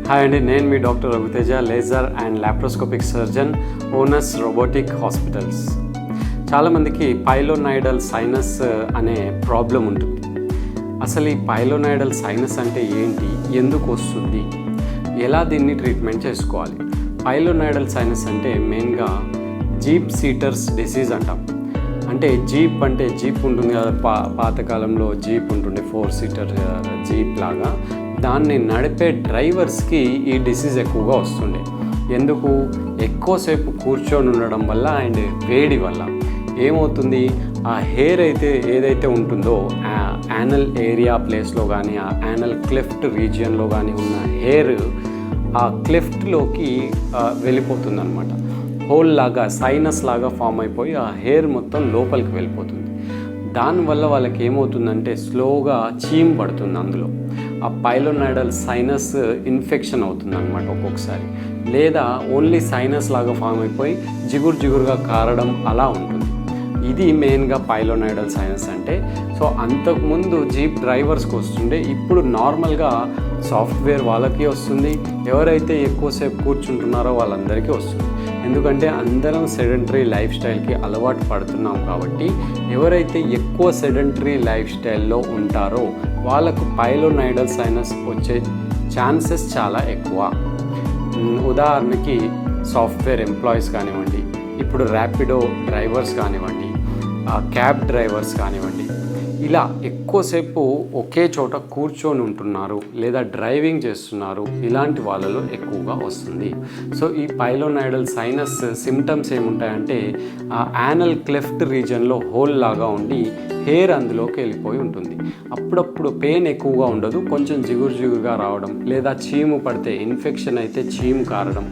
Hi అండి, నేను మీ doctor Raghuteja, laser and laparoscopic surgeon, Onus robotic hospitals. చాలామందికి పైలోనైడల్ సైనస్ అనే ప్రాబ్లం ఉంటుంది. అసలు ఈ పైలోనైడల్ సైనస్ అంటే ఏంటి, ఎందుకు వస్తుంది, ఎలా దీన్ని ట్రీట్మెంట్ చేసుకోవాలి? పైలోనైడల్ సైనస్ అంటే మెయిన్గా జీప్ సీటర్స్ డిసీజ్ అంటాం. అంటే జీప్ ఉంటుంది కదా, పాతకాలంలో జీప్ ఉంటుండే 4 సీటర్ జీప్ లాగా. దాన్ని నడిపే డ్రైవర్స్కి ఈ డిసీజ్ ఎక్కువగా వస్తుండే. ఎందుకు? ఎక్కువసేపు కూర్చొని ఉండడం వల్ల అండ్ వేడి వల్ల ఏమవుతుంది, ఆ హెయిర్ ఏదైతే ఉంటుందో యానల్ ఏరియా ప్లేస్లో కానీ, ఆ యానల్ క్లెఫ్ట్ రీజియన్లో కానీ ఉన్న హెయిర్ ఆ క్లెఫ్ట్లోకి వెళ్ళిపోతుంది అనమాట. హోల్ లాగా, సైనస్ లాగా ఫామ్ అయిపోయి ఆ హెయిర్ మొత్తం లోపలికి వెళ్ళిపోతుంది. దానివల్ల వాళ్ళకి ఏమవుతుందంటే స్లోగా చీమ్ పడుతుంది. అందులో ఆ పైలోనైడల్ సైనస్ ఇన్ఫెక్షన్ అవుతుంది అనమాట ఒక్కొక్కసారి. లేదా ఓన్లీ సైనస్ లాగా ఫామ్ అయిపోయి జిగురుగా కారడం అలా ఉంటుంది. ఇది మెయిన్గా పైలోనైడల్ సైనస్ అంటే. సో అంతకుముందు జీప్ డ్రైవర్స్కి వస్తుండే, ఇప్పుడు నార్మల్గా సాఫ్ట్వేర్ వాళ్ళకి వస్తుంది. ఎవరైతే ఎక్కువసేపు కూర్చుంటున్నారో వాళ్ళందరికీ వస్తుంది. ఎందుకంటే అందరం సెడెంటరీ లైఫ్ స్టైల్కి అలవాటు పడుతున్నాం కాబట్టి, ఎవరైతే ఎక్కువ సెడెంటరీ లైఫ్ స్టైల్లో ఉంటారో వాళ్ళకు పైలోనైడల్ సైనస్ వచ్చే ఛాన్సెస్ చాలా ఎక్కువ. ఉదాహరణకి సాఫ్ట్వేర్ ఎంప్లాయీస్ కానివ్వండి, ఇప్పుడు ర్యాపిడో డ్రైవర్స్ కానివ్వండి, క్యాబ్ డ్రైవర్స్ కానివ్వండి, ఇలా ఎక్కువసేపు ఒకే చోట కూర్చొని ఉంటున్నారు లేదా డ్రైవింగ్ చేస్తున్నారు, ఇలాంటి వాళ్ళలో ఎక్కువగా వస్తుంది. సో ఈ పైలోనైడల్ సైనస్ సిమ్టమ్స్ ఏముంటాయంటే, ఆ యానల్ క్లెఫ్ట్ రీజియన్లో హోల్ లాగా ఉండి హెయిర్ అందులోకి వెళ్ళిపోయి ఉంటుంది. అప్పుడప్పుడు పెయిన్ ఎక్కువగా ఉండదు, కొంచెం జిగురుగా రావడం, లేదా చీము పడితే ఇన్ఫెక్షన్ అయితే చీము కారడం,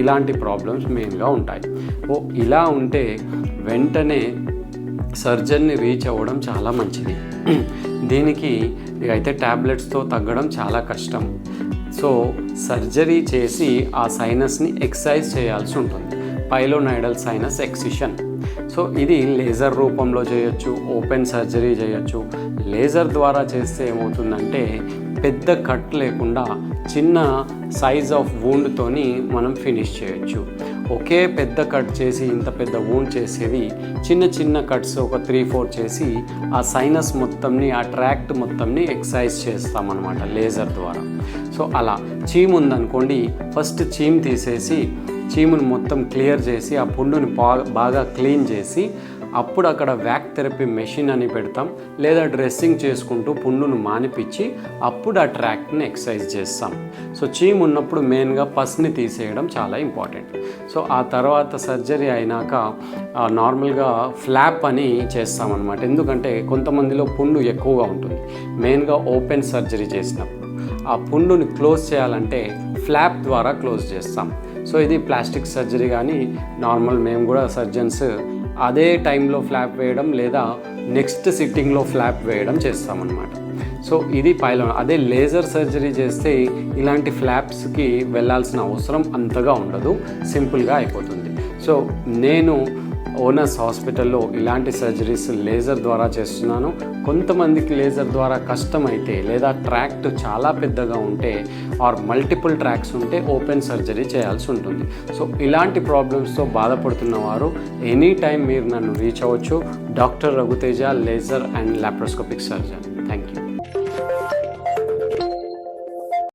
ఇలాంటి ప్రాబ్లమ్స్ మెయిన్గా ఉంటాయి. ఇలా ఉంటే వెంటనే సర్జన్ని రీచ్ అవ్వడం చాలా మంచిది. దీనికి అయితే ట్యాబ్లెట్స్తో తగ్గడం చాలా కష్టం. సో సర్జరీ చేసి ఆ సైనస్ని ఎక్సైజ్ చేయాల్సి ఉంటుంది, పైలోనైడల్ సైనస్ ఎక్సిషన్. సో ఇది లేజర్ రూపంలో చేయొచ్చు, ఓపెన్ సర్జరీ చేయొచ్చు. లేజర్ ద్వారా చేస్తే ఏమవుతుందంటే పెద్ద కట్ లేకుండా చిన్న సైజ్ ఆఫ్ వూండ్తోని మనం ఫినిష్ చేయొచ్చు. ఒకే పెద్ద కట్ చేసి ఇంత పెద్ద వూండ్ చేసేది చిన్న కట్స్ ఒక 3-4 చేసి ఆ సైనస్ మొత్తంని, ఆ ట్రాక్ట్ మొత్తంని ఎక్సైజ్ చేస్తామన్నమాట లేజర్ ద్వారా. సో అలా చీమ్ ఉందనుకోండి, ఫస్ట్ చీమ్ తీసేసి చీమును మొత్తం క్లియర్ చేసి ఆ పుండుని బాగా క్లీన్ చేసి అప్పుడు అక్కడ వ్యాక్ థెరపీ మెషిన్ అని పెడతాం, లేదా డ్రెస్సింగ్ చేసుకుంటూ పుండును మానిపించి అప్పుడు ఆ ట్రాక్ట్ని ఎక్సర్సైజ్ చేస్తాం. సో చీమ్ ఉన్నప్పుడు మెయిన్గా పస్ని తీసేయడం చాలా ఇంపార్టెంట్. సో ఆ తర్వాత సర్జరీ అయినాక నార్మల్గా ఫ్లాప్ అని చేస్తామన్నమాట. ఎందుకంటే కొంతమందిలో పుండు ఎక్కువగా ఉంటుంది. మెయిన్గా ఓపెన్ సర్జరీ చేసినప్పుడు ఆ పుండుని క్లోజ్ చేయాలంటే ఫ్లాప్ ద్వారా క్లోజ్ చేస్తాం. సో ఇది ప్లాస్టిక్ సర్జరీ కానీ నార్మల్ మేము కూడా సర్జన్స్ అదే టైంలో ఫ్లాప్ వేయడం లేదా నెక్స్ట్ సిట్టింగ్లో ఫ్లాప్ వేయడం చేస్తామన్నమాట. సో ఇది అదే లేజర్ సర్జరీ చేస్తే ఇలాంటి ఫ్లాప్స్కి వెళ్ళాల్సిన అవసరం అంతగా ఉండదు, సింపుల్గా అయిపోతుంది. సో నేను ఓనస్ హాస్పిటల్లో ఇలాంటి సర్జరీస్ లేజర్ ద్వారా చేస్తున్నాను. కొంతమందికి లేజర్ ద్వారా కష్టమైతే లేదా ట్రాక్ట్ చాలా పెద్దగా ఉంటే ఆర్ మల్టిపుల్ ట్రాక్స్ ఉంటే ఓపెన్ సర్జరీ చేయాల్సి ఉంటుంది. సో ఇలాంటి ప్రాబ్లమ్స్తో బాధపడుతున్న వారు ఎనీ టైం మీరు నన్ను రీచ్ అవ్వచ్చు. Doctor Raghuteja, laser and laparoscopic surgeon.